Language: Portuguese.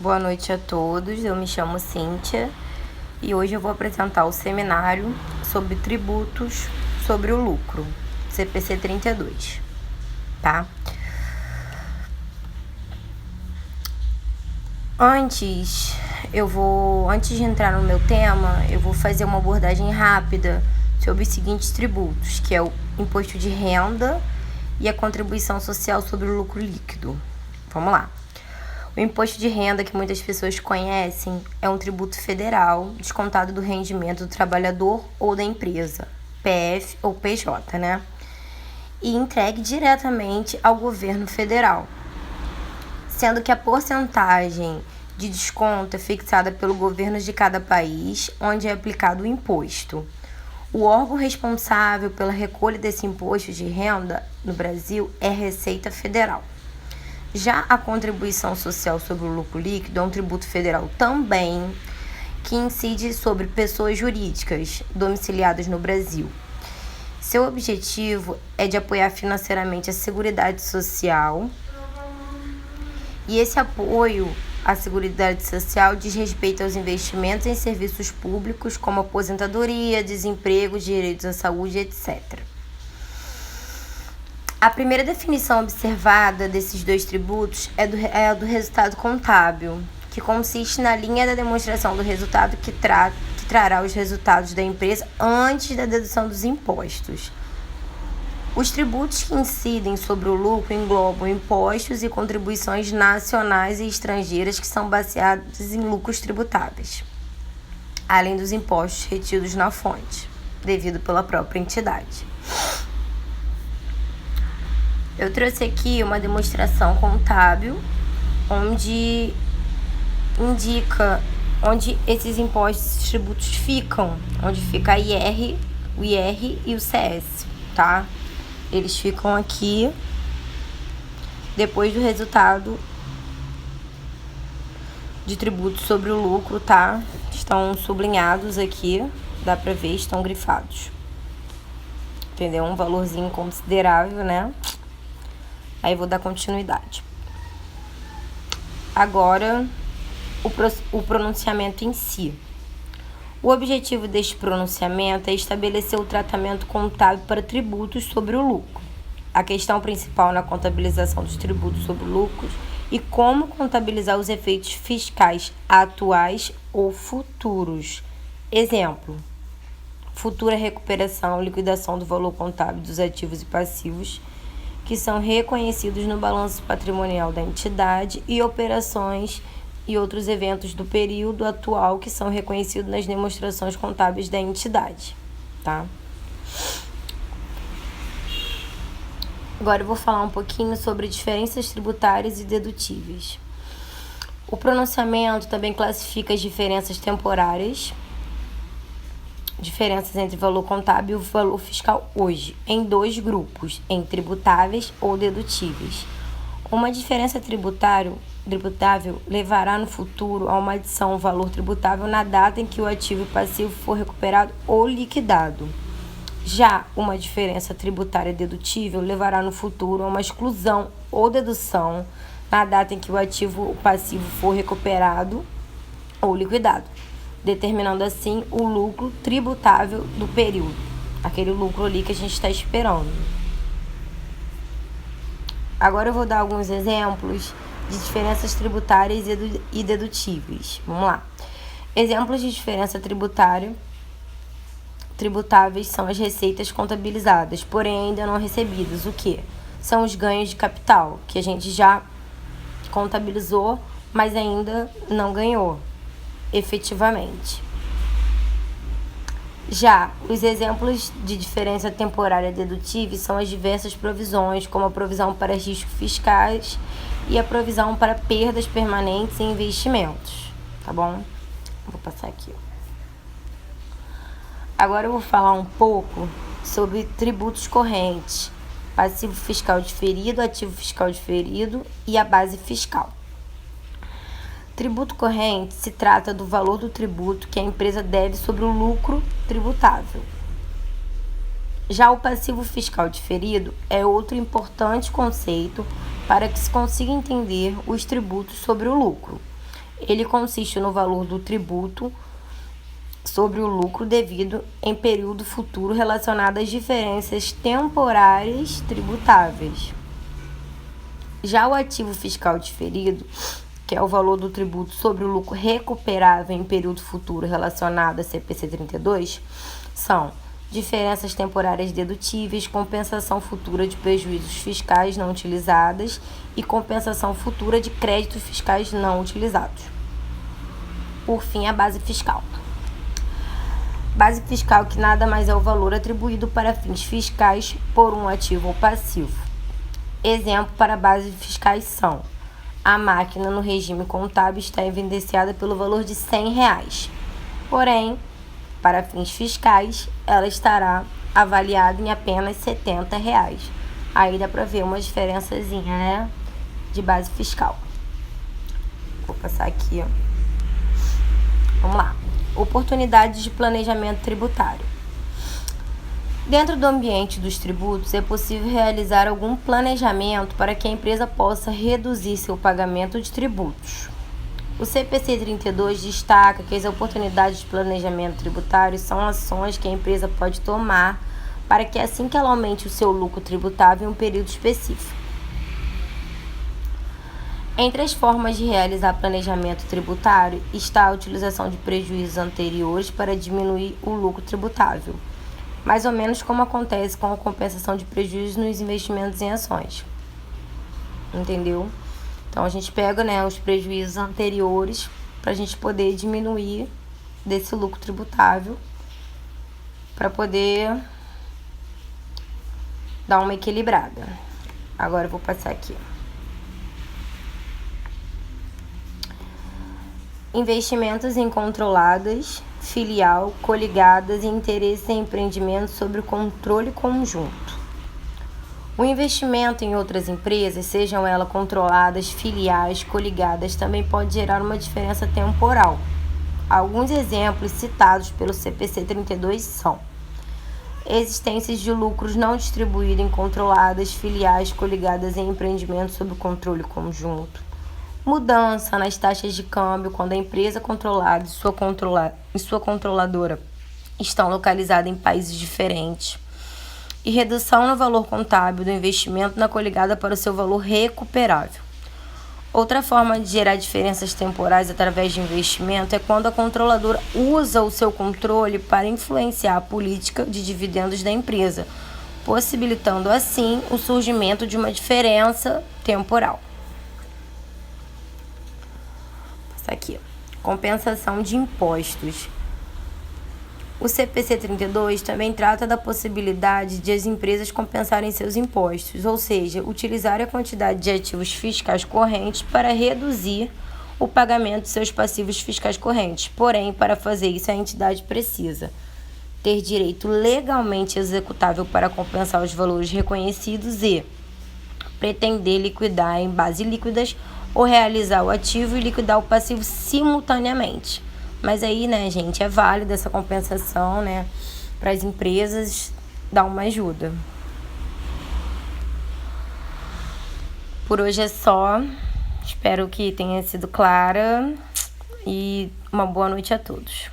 Boa noite a todos, eu me chamo Cíntia e hoje eu vou apresentar o seminário sobre tributos sobre o lucro, CPC 32, tá? Antes de entrar no meu tema, eu vou fazer uma abordagem rápida sobre os seguintes tributos, que é o imposto de renda e a contribuição social sobre o lucro líquido. Vamos lá. O imposto de renda, que muitas pessoas conhecem, é um tributo federal descontado do rendimento do trabalhador ou da empresa, PF ou PJ, né? E entregue diretamente ao governo federal, sendo que a porcentagem de desconto é fixada pelo governo de cada país onde é aplicado o imposto. O órgão responsável pela recolha desse imposto de renda no Brasil é a Receita Federal. Já a contribuição social sobre o lucro líquido é um tributo federal também que incide sobre pessoas jurídicas domiciliadas no Brasil. Seu objetivo é de apoiar financeiramente a Seguridade Social, e esse apoio à Seguridade Social diz respeito aos investimentos em serviços públicos como aposentadoria, desemprego, direitos à saúde, etc. A primeira definição observada desses dois tributos é a do resultado contábil, que consiste na linha da demonstração do resultado que trará os resultados da empresa antes da dedução dos impostos. Os tributos que incidem sobre o lucro englobam impostos e contribuições nacionais e estrangeiras que são baseados em lucros tributáveis, além dos impostos retidos na fonte, devido pela própria entidade. Eu trouxe aqui uma demonstração contábil onde indica onde esses impostos e tributos ficam, onde fica o IR e o CS, tá? Eles ficam aqui depois do resultado de tributo sobre o lucro, tá? Estão sublinhados aqui, dá pra ver, estão grifados. Entendeu? Um valorzinho considerável, né? Aí vou dar continuidade. Agora, o pronunciamento em si. O objetivo deste pronunciamento é estabelecer o tratamento contábil para tributos sobre o lucro. A questão principal na contabilização dos tributos sobre o lucro e como contabilizar os efeitos fiscais atuais ou futuros. Exemplo: futura recuperação ou liquidação do valor contábil dos ativos e passivos que são reconhecidos no balanço patrimonial da entidade e operações e outros eventos do período atual que são reconhecidos nas demonstrações contábeis da entidade, tá? Agora eu vou falar um pouquinho sobre diferenças tributárias e dedutíveis. O pronunciamento também classifica as diferenças temporárias, diferenças entre o valor contábil e o valor fiscal hoje, em dois grupos, em tributáveis ou dedutíveis. Uma diferença tributável levará no futuro a uma adição ao valor tributável na data em que o ativo e passivo for recuperado ou liquidado. Já uma diferença tributária dedutível levará no futuro a uma exclusão ou dedução na data em que o ativo ou passivo for recuperado ou liquidado, determinando assim o lucro tributável do período, aquele lucro ali que a gente está esperando. Agora eu vou dar alguns exemplos de diferenças tributárias e dedutíveis. Vamos lá. Exemplos de diferença tributáveis são as receitas contabilizadas, porém ainda não recebidas. O que? São os ganhos de capital, que a gente já contabilizou, mas ainda não ganhou efetivamente. Já os exemplos de diferença temporária dedutível são as diversas provisões, como a provisão para riscos fiscais e a provisão para perdas permanentes em investimentos, tá bom? Vou passar aqui. Agora eu vou falar um pouco sobre tributos correntes, passivo fiscal diferido, ativo fiscal diferido e a base fiscal. Tributo corrente se trata do valor do tributo que a empresa deve sobre o lucro tributável. Já o passivo fiscal diferido é outro importante conceito para que se consiga entender os tributos sobre o lucro. Ele consiste no valor do tributo sobre o lucro devido em período futuro relacionado às diferenças temporárias tributáveis. Já o ativo fiscal diferido, que é o valor do tributo sobre o lucro recuperável em período futuro relacionado a CPC 32, são diferenças temporárias dedutíveis, compensação futura de prejuízos fiscais não utilizadas e compensação futura de créditos fiscais não utilizados. Por fim, a base fiscal. Base fiscal, que nada mais é o valor atribuído para fins fiscais por um ativo ou passivo. Exemplo para bases fiscais são: a máquina no regime contábil está evidenciada pelo valor de R$100. Porém, para fins fiscais, ela estará avaliada em apenas R$70. Aí dá para ver uma diferençazinha, né, de base fiscal. Vou passar aqui, ó. Vamos lá. Oportunidades de planejamento tributário. Dentro do ambiente dos tributos, é possível realizar algum planejamento para que a empresa possa reduzir seu pagamento de tributos. O CPC 32 destaca que as oportunidades de planejamento tributário são ações que a empresa pode tomar para que assim que ela aumente o seu lucro tributável em um período específico. Entre as formas de realizar planejamento tributário está a utilização de prejuízos anteriores para diminuir o lucro tributável, mais ou menos como acontece com a compensação de prejuízos nos investimentos em ações. Entendeu? Então, a gente pega, né, os prejuízos anteriores para a gente poder diminuir desse lucro tributável, para poder dar uma equilibrada. Agora eu vou passar aqui. Investimentos em controladas, filial, coligadas e interesse em empreendimentos sob controle conjunto. O investimento em outras empresas, sejam elas controladas, filiais, coligadas, também pode gerar uma diferença temporal. Alguns exemplos citados pelo CPC 32 são: existências de lucros não distribuídos em controladas, filiais, coligadas em empreendimentos sob controle conjunto, mudança nas taxas de câmbio quando a empresa controlada e sua controladora estão localizadas em países diferentes, e redução no valor contábil do investimento na coligada para o seu valor recuperável. Outra forma de gerar diferenças temporais através de investimento é quando a controladora usa o seu controle para influenciar a política de dividendos da empresa, possibilitando assim o surgimento de uma diferença temporal. Aqui, compensação de impostos. O CPC 32 também trata da possibilidade de as empresas compensarem seus impostos, ou seja, utilizar a quantidade de ativos fiscais correntes para reduzir o pagamento de seus passivos fiscais correntes. Porém, para fazer isso, a entidade precisa ter direito legalmente executável para compensar os valores reconhecidos e pretender liquidar em bases líquidas ou realizar o ativo e liquidar o passivo simultaneamente. Mas aí, né, gente, é válida essa compensação, né, para as empresas dar uma ajuda. Por hoje é só. Espero que tenha sido clara e uma boa noite a todos.